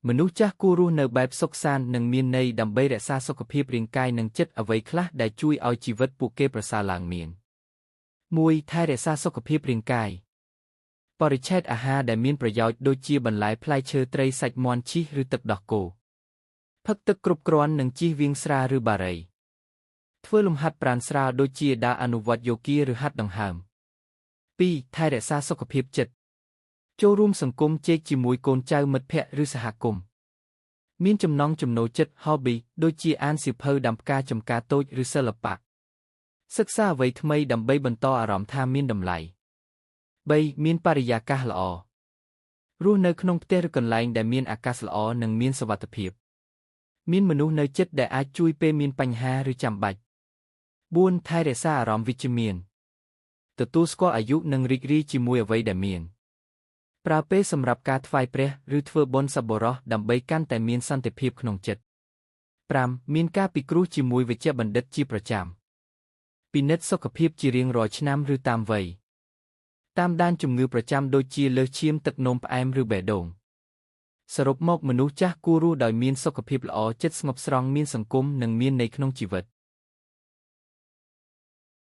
មនុស្សចាស់គួររស់នៅបែបសុខសាន្តនិងមានន័យដើម្បីរក្សាសុខភាពរាងកាយនិងចិត្តអ្វីខ្លះដែលជួយឲ្យជីវិតពួកគេប្រសើរឡើងមាន 1. ថែរក្សាសុខភាពរាងកាយបរិច្ឆេទអាហារដែលមានប្រយោជន៍ដូចជាបន្លែផ្លែឈើត្រីសាច់មាន់ជីសឬទឹកដោះគោផឹកទឹកគ្រប់គ្រាន់និងជៀសវាងស្រាឬបារីធ្វើលំហាត់ប្រាណស្រាលដូចជាដើរអនុវត្តយូហ្គាឬហាត់ដង្ហើម 2. ថែរក្សាសុខភាពចិត្តចូលរួមសង្គមជែកជាមួយកូនចៅមិត្តភ័ក្តិឬសហគមន៍មានចំណង់ចំណូលចិត្ត hobby ដូចជាអានសៀវភៅដាំផ្កាចម្ការតូចឬសិល្បៈសិក្សាអ្វីថ្មីដើម្បីបន្តអារម្មណ៍ថាមានតម្លៃ 3. មានបរិយាកាសល្អរស់នៅក្នុងផ្ទះឬកន្លែងដែលមានអាកាសល្អនិងមានសុវត្ថិភាពមានមនុស្សនៅជិតដែលអាចជួយពេលមានបញ្ហាឬចាំបាច់ 4. ថែរក្សាអារម្មណ៍វិជ្ជមានទទួលស្គាល់អាយុនិងរីករាយជាមួយអ្វីដែលមានប្រើពេលសម្រាប់ការថ្វាយព្រះឬធ្វើបុណ្យសប្បុរសដើម្បីកាន់តែមានសន្តិភាពក្នុងចិត្ត 5. មានការពិគ្រោះជាមួយវេជ្ជបណ្ឌិតជាប្រចាំពិនិត្យសុខភាពជារៀងរាល់ឆ្នាំឬតាមវ័យតាមដានជំងឺប្រចាំដូចជាលើសឈាមទឹកនោមផ្អែមឬបេះដូងសរុបមកមនុស្សចាស់គួររស់ដោយមានសុខភាពល្អចិត្តស្ងប់ស្រង់មានសង្គមនិងមានន័យក្នុងជីវិត